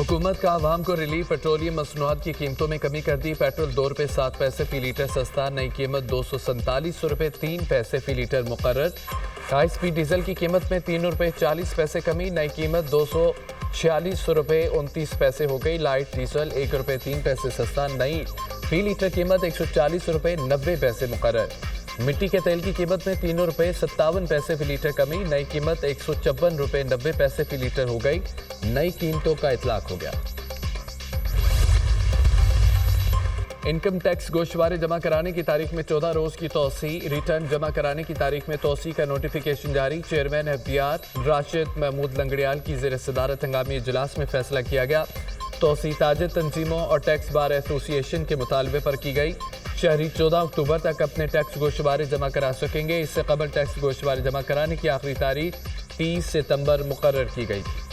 हुकूमत का आवाम को रिलीफ। पेट्रोलियम मसनूआत की कीमतों में कमी कर दी। पेट्रोल 2 रुपये 7 पैसे फी लीटर सस्ता। नई कीमत 247 रुपये 3 पैसे फी लीटर मुकर्रर। हाई स्पीड डीजल की कीमत में 3 रुपये 40 पैसे कमी। नई कीमत 246 रुपये 29 पैसे हो गई। लाइट डीजल 1 रुपये 3 पैसे सस्ता। नई फी लीटर कीमत 140 रुपये 90 पैसे मुकर्रर। मिट्टी के तेल की कीमत में 3 रुपये 57 पैसे फी लीटर कमी। नई कीमत 156 रुपये 90 पैसे फी लीटर हो गई। नई कीमतों का इतलाक हो गया। इनकम टैक्स गोशवारे जमा कराने की तारीख में 14 रोज की तोसी। रिटर्न जमा कराने की तारीख में तोसी का नोटिफिकेशन जारी। चेयरमैन एफबीआर राशिद महमूद लंगड़ियाल की ज़ेर सदारत हंगामी इजलास में फैसला किया गया। तोसी ताजिर तंजीमों और टैक्स बार एसोसिएशन के मुतालबे पर की गई। शहरी 14 अक्टूबर तक अपने टैक्स गोशवारे जमा करा सकेंगे। इससे कबल टैक्स गोशवारे जमा कराने की आखिरी तारीख 30 सितंबर मुकर्रर की गई थी।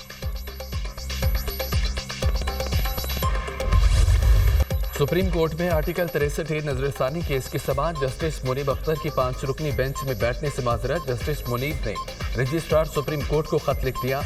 सुप्रीम कोर्ट में आर्टिकल 63 नजरसानी केस की समाअत। जस्टिस मुनीब अख्तर की 5 रुकनी बेंच में बैठने से माजरत। जस्टिस मुनीब ने रजिस्ट्रार सुप्रीम कोर्ट को खत लिख दिया।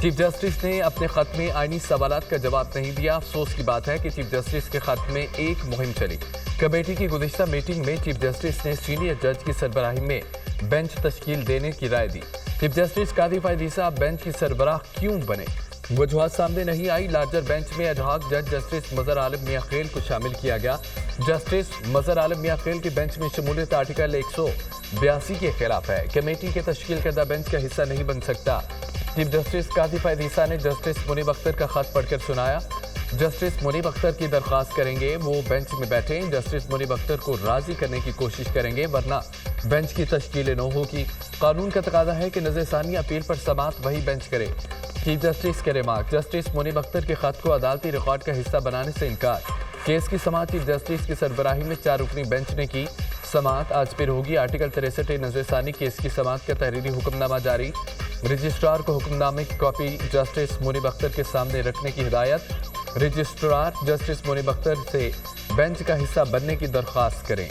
चीफ जस्टिस ने अपने खत में आईनी सवालात का जवाब नहीं दिया। अफसोस की बात है कि चीफ जस्टिस के खत में एक मुहिम चली। कमेटी की गुज़िश्ता मीटिंग में चीफ जस्टिस ने सीनियर जज की सरबराही में बेंच तश्कील देने की राय दी। चीफ जस्टिस कादी फैदी साहब बेंच की सरबराह क्यों बने, वजूहात सामने नहीं आई। लार्जर बेंच में एडहॉक जज जस्टिस मजहर आलम मियां खेल को शामिल किया गया। जस्टिस मजहर आलम मियां खेल की बेंच में शमूलियत आर्टिकल 182 के खिलाफ है। कमेटी के तश्कील करदा बेंच का हिस्सा नहीं बन सकता। चीफ जस्टिस कादी फैदी ने जस्टिस मुनीब अख्तर का खत पढ़कर सुनाया। जस्टिस मुनीब अख्तर की दरख्वास्त करेंगे वो बेंच में बैठे। जस्टिस मुनीब अख्तर को राजी करने की कोशिश करेंगे वरना बेंच की तश्कील न होगी। कानून का तकादा है कि नज़रसानी अपील पर समाअत वही बेंच करे। चीफ जस्टिस के रिमार्क। जस्टिस मुनीब अख्तर के खत को अदालती रिकॉर्ड का हिस्सा बनाने से इनकार। केस की समाअत चीफ जस्टिस की सरबराही में 4 रुकनी बेंच ने की। समाअत आज फिर होगी। आर्टिकल 63 नजरसानी केस की समाअत का तहरीरी हुक्मनामा जारी। रजिस्ट्रार को हुक्मनामे की कॉपी जस्टिस मुनीब अख्तर के सामने रखने की हिदायत। रजिस्ट्रार जस्टिस मुनीब अख्तर से बेंच का हिस्सा बनने की दरख्वास्त करें।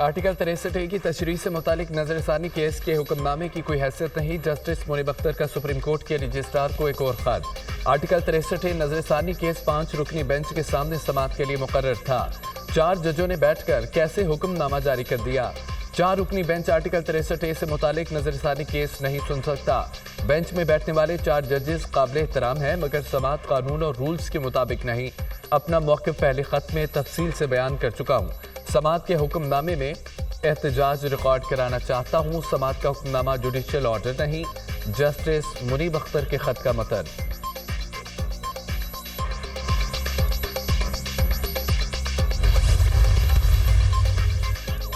आर्टिकल 63 की तशरीह से मुतालिक नजरसानी केस के हुक्मनामे की कोई हैसियत नहीं। जस्टिस मुनीब अख्तर का सुप्रीम कोर्ट के रजिस्ट्रार को एक और खत। आर्टिकल 63 नजरसानी केस 5 रुकनी बेंच के सामने समाअत के लिए मुकर्रर था। 4 जजों ने बैठकर कैसे हुक्मनामा जारी कर दिया। 4 रुकनी बेंच आर्टिकल 63 से मुतालिक नजरसानी केस नहीं सुन सकता। बेंच में बैठने वाले 4 जजेस काबिल एहतराम हैं मगर समाअत कानून और रूल्स के मुताबिक नहीं। अपना मौक़िफ़ पहले खत में तफसील से बयान कर चुका हूँ। समाअत के हुक्मनामे में एहतजाज रिकॉर्ड कराना चाहता हूँ। समाअत का हुक्मनामा जुडिशियल ऑर्डर नहीं। जस्टिस मुनीब अख्तर के खत का मतन।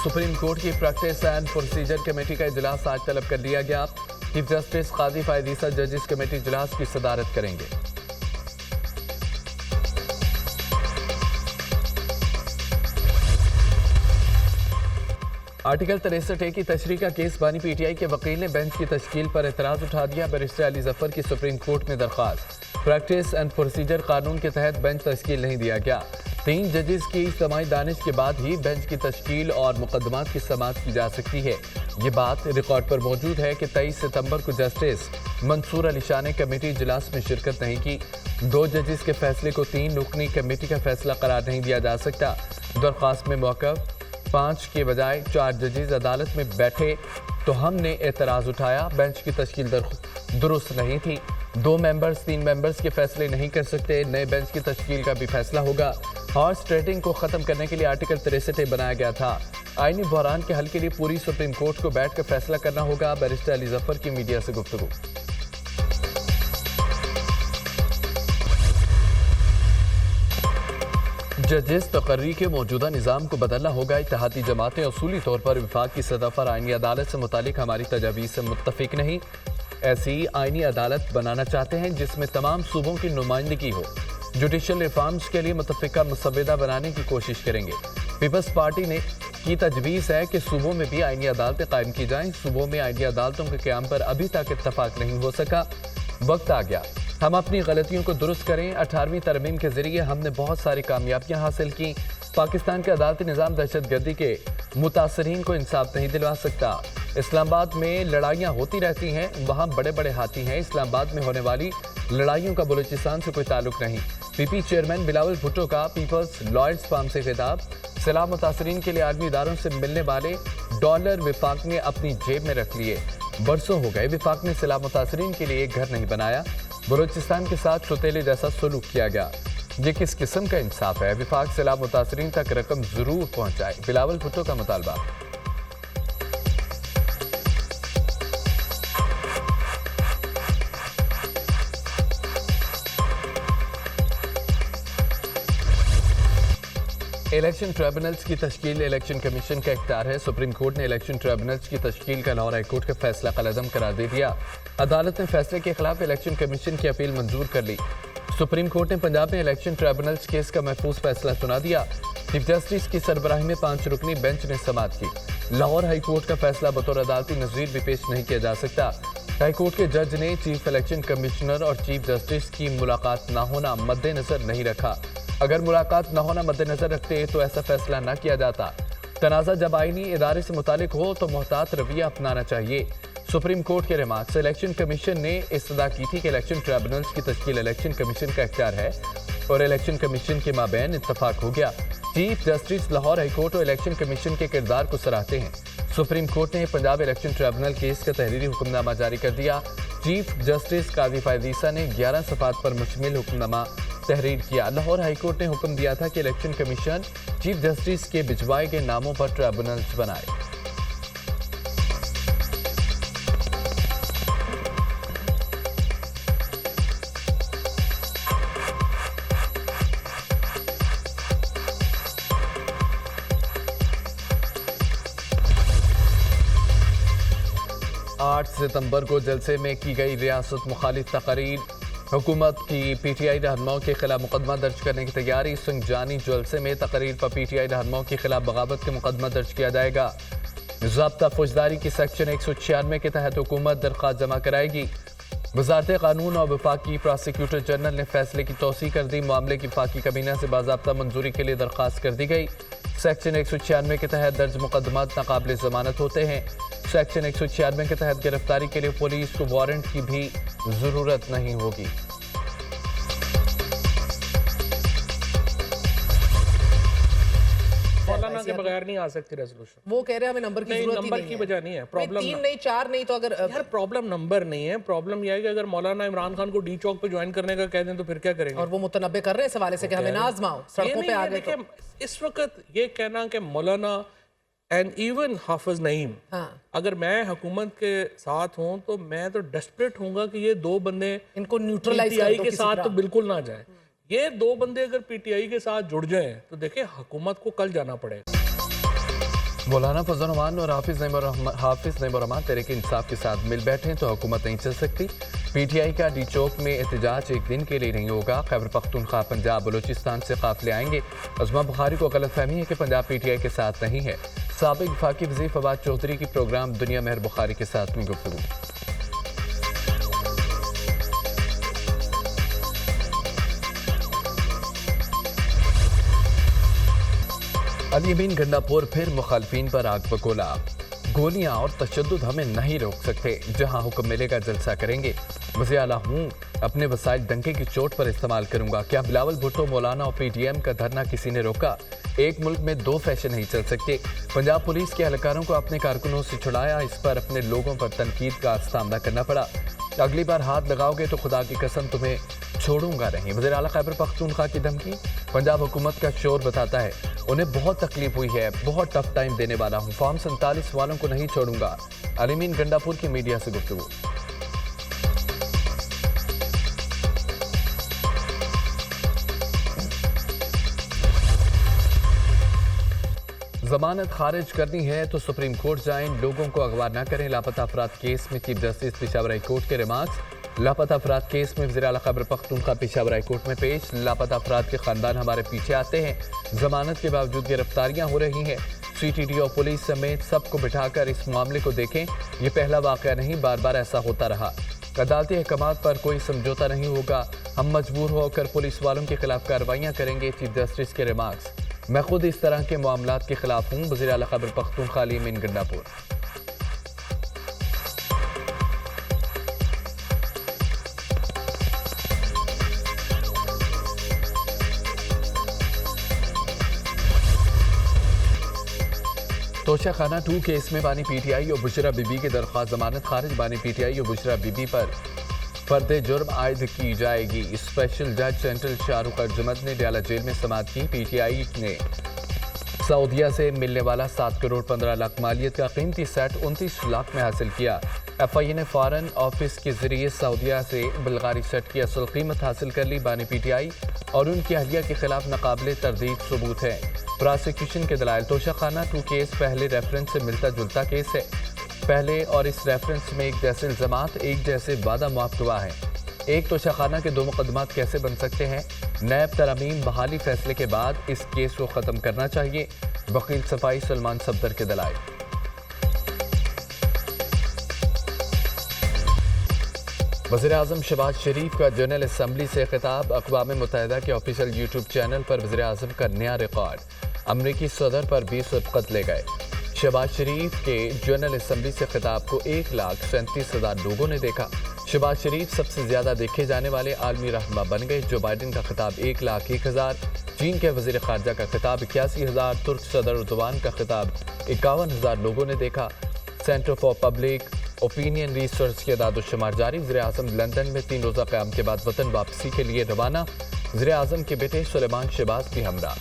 सुप्रीम कोर्ट की प्रैक्टिस एंड प्रोसीजर कमेटी का इजलास आज तलब कर लिया गया। चीफ जस्टिस कादी फायदीसा जजिस कमेटी इजलास की सदारत करेंगे। आर्टिकल 63 की तशरीह का केस बानी पीटीआई के वकील ने बेंच की तश्कील पर एतराज उठा दिया। बैरिस्टर अली जफर की सुप्रीम कोर्ट में दरख्वास्त। प्रैक्टिस एंड प्रोसीजर कानून के तहत बेंच तश्कील नहीं दिया गया। 3 जजेस की इज्तिमाई दानिश के बाद ही बेंच की तश्कील और मुकदमात की समाअत की जा सकती है। ये बात रिकॉर्ड पर मौजूद है कि 23 सितंबर को जस्टिस मंसूर अली शाह ने कमेटी इजलास में शिरकत नहीं की। 2 जजेस के फैसले को 3 रुकनी कमेटी का फैसला करार नहीं दिया जा सकता। दरख्वास्त में मौक़िफ़ 5 के बजाय 4 जजेस अदालत में बैठे तो हमने एतराज़ उठाया। बेंच की तश्कील दुरुस्त नहीं थी। 2 मेंबर्स 3 मेंबर्स के फैसले नहीं कर सकते। नए बेंच की तश्कील का भी फैसला होगा। हॉर्स ट्रेडिंग को ख़त्म करने के लिए आर्टिकल 63 बनाया गया था। आईनी बहरान के हल के लिए पूरी सुप्रीम कोर्ट को बैठकर फैसला करना होगा। बैरिस्टर अली जफर की मीडिया से गुफ्तगू। जजेस तकर्री के मौजूदा निज़ाम को बदलना होगा। इत्तेहादी जमातें असूली तौर पर विफाक की सतह पर आईनी अदालत से मुतालिक हमारी तजावीज़ से मुत्तफिक नहीं। ऐसी आईनी अदालत बनाना चाहते हैं जिसमें तमाम सूबों की नुमाइंदगी हो। जुडिशल रिफॉर्म्स के लिए मुतफ़िका मसवदा बनाने की कोशिश करेंगे। पीपल्स पार्टी ने की तजवीज़ है कि सूबों में भी आईनी अदालतें कायम की जाएं। सूबों में आईनी अदालतों के क़याम पर अभी तक इत्तफाक नहीं हो सका। वक्त आ गया हम अपनी गलतियों को दुरुस्त करें। 18वीं तरमीम के जरिए हमने बहुत सारी कामयाबियां हासिल की। पाकिस्तान का अदालती निज़ाम दहशतगर्दी के मुतासरीन को इंसाफ नहीं दिलवा सकता। इस्लामाबाद में लड़ाइयाँ होती रहती हैं, वहाँ बड़े बड़े हाथी हैं। इस्लामाबाद में होने वाली लड़ाइयों का बलूचिस्तान से कोई ताल्लुक नहीं। पीपी चेयरमैन बिलावल भुट्टो का पीपल्स लॉयर्स फार्म से खिताब। सैलाब मुतासरीन के लिए आलमी इदारों से मिलने वाले डॉलर विफाक ने अपनी जेब में रख लिए। बरसों हो गए विफाक ने सैलाब मुतासरीन के लिए एक घर नहीं बनाया। बलूचिस्तान के साथ सौतेले जैसा सलूक किया गया। ये किस किस्म का इंसाफ है? विफाक सैलाब मुतासरीन तक रकम जरूर पहुंचाए, बिलावल भुट्टो का मुतालबा। इलेक्शन ट्रिब्यूनल्स की तश्कील इलेक्शन कमीशन का इख्तियार है। सुप्रीम कोर्ट ने इलेक्शन ट्रिब्यूनल्स की तश्कील का लाहौर हाई कोर्ट का फैसला कलअदम करार दे दिया। अदालत ने फैसले के खिलाफ इलेक्शन कमीशन की अपील मंजूर कर ली। सुप्रीम कोर्ट ने पंजाब में इलेक्शन ट्रिब्यूनल्स केस का महफूज फैसला सुना दिया। चीफ जस्टिस की सरबराही में 5 रुकनी बेंच ने समाअत की। लाहौर हाई कोर्ट का फैसला बतौर अदालती नज़ीर भी पेश नहीं किया जा सकता। हाई कोर्ट के जज ने चीफ इलेक्शन कमिश्नर और चीफ जस्टिस की मुलाकात न होना मद्देनजर नहीं रखा। अगर मुलाकात न होना मद्देनजर रखते तो ऐसा फैसला न किया जाता। तनाज़ा जब आईनी इदारे से मुतालिक हो तो मोहतात रवैया अपनाना चाहिए। सुप्रीम कोर्ट के रिमार्क्स। इलेक्शन कमीशन ने इस्तदा की थी कि इलेक्शन ट्रिब्यूनल्स की तश्कील इलेक्शन कमीशन का इख्तियार है और इलेक्शन कमीशन के माबैन इत्तफाक हो गया। Chief justice Lahore high court और इलेक्शन कमीशन के किरदार को सराहते हैं। सुप्रीम कोर्ट ने पंजाब इलेक्शन ट्रिब्यूनल केस का तहरीरी हुक्मनामा जारी कर दिया। चीफ जस्टिस काजी फायदीसा ने 11 सफ़ात पर मुश्तमिल हुक्मनामा तहरीर किया। लाहौर हाई कोर्ट ने हुक्म दिया था कि इलेक्शन कमीशन चीफ जस्टिस के भिजवाए गए नामों पर ट्रिब्यूनल्स बनाए। आठ सितंबर को जलसे में की गई रियासत मुखालिफ तकरीर। हुकूमत की पीटीआई रहनुमाओं के खिलाफ मुकदमा दर्ज करने की तैयारी। संजानी जलसे में तकरीर पर पीटीआई रहनुमाओं के खिलाफ बगावत के मुकदमा दर्ज किया जाएगा। ज़ाब्ता फौजदारी की सेक्शन 196 के तहत हुकूमत दरख्वास्त जमा कराएगी। वज़ारत कानून और वफाकी प्रोसिक्यूटर जनरल ने फैसले की तौसीह कर दी। मामले की वफाकी कबीना से बाज़ाब्ता मंजूरी के लिए दरख्वास्त कर दी गई। सेक्शन 196 के तहत दर्ज मुकदमात नाकाबिल ज़मानत होते हैं। सेक्शन 196 के तहत गिरफ्तारी के लिए पुलिस को वारंट की भी ज़रूरत नहीं होगी। मौलाना के बगैर नहीं आ सकती रेजोल्यूशन। वो कह रहे हैं हमें नंबर की जरूरत नंबर की वजह नहीं है। प्रॉब्लम 3 नहीं 4 नहीं तो अगर यार प्रॉब्लम नंबर नहीं है। प्रॉब्लम यह है कि अगर मौलाना इमरान खान को डी चौक पे ज्वाइन करने का कह दें तो फिर क्या करेंगे? और वो मुतनब्बे कर रहे हैं इस हवाले से कि हमें ना आजमाओ, सड़कों पे आ गए तो इस वक्त ये कहना कि मौलाना एंड इवन हाफिज नईम, अगर मैं हुकूमत के साथ हूं तो मैं तो डेस्परेट हूंगा कि ये 2 बंदे इनको न्यूट्रलाइज पीटीआई के साथ तो बिल्कुल ना जाए। ये 2 बंदे अगर पीटीआई के साथ जुड़ जाएं तो देखिए हुकूमत को कल जाना पड़ेगा। मौलाना फजल रहमान और हाफिज नईम रहमान तहरीक इंसाफ के साथ मिल बैठे तो हुकूमत नहीं चल सकती। पीटीआई का डी चौक में एहतजाज एक दिन के लिए नहीं होगा। खैबर पख्तूनख्वा पंजाब बलूचिस्तान से काफिले आएंगे। अज़मा बुखारी को गलतफहमी है कि पंजाब पीटीआई के साथ नहीं है। साबिक वफाकी वज़ीर फवाद चौधरी की प्रोग्राम दुनिया मेहर बुखारी के साथ में गुफ्तगू। अली अमीन गंडापुर फिर मुखालफीन पर आग बगोला। गोलियां और तशद्दुद हमें नहीं रोक सकते। जहां हुक्म मिलेगा जलसा करेंगे। वज़ीर आला हूँ, अपने वसाइल डंके की चोट पर इस्तेमाल करूंगा। क्या बिलावल भुट्टो, मौलाना और पीटीएम का धरना किसी ने रोका? एक मुल्क में 2 फैशन नहीं चल सकते। पंजाब पुलिस के एहलकारों को अपने कारकुनों से छुड़ाया। इस पर अपने लोगों पर तनकीद का सामना करना पड़ा। अगली बार हाथ लगाओगे तो खुदा की कसम तुम्हें छोड़ूंगा नहीं। वज़ीर आला खैबर पख्तूनख्वा की धमकी। पंजाब हुकूमत का शोर बताता है उन्हें बहुत तकलीफ हुई है, बहुत टफ टाइम देने वाला हूँ। फॉर्म 47 वालों को नहीं छोड़ूंगा। अली अमीन गंडापुर की मीडिया से गुफ्तगू। जमानत खारिज करनी है तो सुप्रीम कोर्ट जाएं, लोगों को अगवा न करें। लापता अफराद केस में chief justice Peshawar high court के रिमार्क्स। लापता अफराद केस में वज़ीर आला खैबर पख्तूनख्वा पेशावर हाई कोर्ट में पेश। लापता अफराद के खानदान हमारे पीछे आते हैं। जमानत के बावजूद गिरफ्तारियां हो रही हैं। सीटीटी और पुलिस समेत सबको बिठाकर इस मामले को देखें। ये पहला वाक़या नहीं, बार बार ऐसा होता रहा। अदालती अहकामात पर कोई समझौता नहीं होगा। हम मजबूर होकर पुलिस वालों के खिलाफ कार्रवाइयाँ करेंगे। चीफ जस्टिस के रिमार्क्स। मैं खुद इस तरह के मामलात के खिलाफ हूँ। वज़ीर आला खैबर पख्तूनख्वा अली अमीन गंडापुर। तोशाखाना 2 केस में बानी पीटीआई और बुशरा बीबी की दरख्वास्त जमानत खारिज। बानी पीटीआई और बुशरा बीबी पर फर्द जुर्म आयद की जाएगी। स्पेशल जज सेंट्रल शाहरुख अर्जमद ने डियाला जेल में समाअत की। पीटीआई ने सऊदिया से मिलने वाला 7 करोड़ 15 लाख मालियत का कीमती सेट 29 लाख में हासिल किया। एफआईए ने फॉरेन ऑफिस के जरिए सऊदिया से बल्गारी सेट की असल कीमत हासिल कर ली। बानी पीटीआई और उनकी अहलिया के खिलाफ नाकाबिले तरदीद सबूत है। प्रोसिक्यूशन के दलाइल। तोशाखाना 2 केस पहले रेफरेंस से मिलता जुलता केस है। पहले और इस रेफरेंस में एक जैसे इल्जामात, एक जैसे वादा मुआफ गवाह हैं। एक तोशाखाना के 2 मुकदमात कैसे बन सकते हैं? नैब तरमीम बहाली फैसले के बाद इस केस को ख़त्म करना चाहिए। वकील सफाई सलमान सफदर के दलाइल। वज़ीर-ए-आज़म शहबाज शरीफ का जनरल असम्बली से खिताब। अक़वाम मुत्तहिदा के ऑफिशियल यूट्यूब चैनल पर वज़ीर-ए-आज़म का नया रिकॉर्ड। अमरीकी सदर पर 20 सबकत ले गए। शहबाज शरीफ के जनरल असम्बली से खिताब को 1,37,000 लोगों ने देखा। शहबाज शरीफ सबसे ज़्यादा देखे जाने वाले आलमी रहनुमा बन गए। जो बाइडन का खिताब 1,01,000, चीन के वज़ीर ख़ारजा का खिताब 81,000, तुर्क सदर उर्दवान का खिताब 51,000 लोगों ने देखा। Centre for public opinion research की अदाद-ओ-शुमार जारी। वज़ीर-ए-आज़म लंदन में 3 रोज़ा क़याम के बाद वतन वापसी के लिए रवाना। वज़ीर-ए-आज़म के बेटे सुलेमान शहबाज भी हमरा।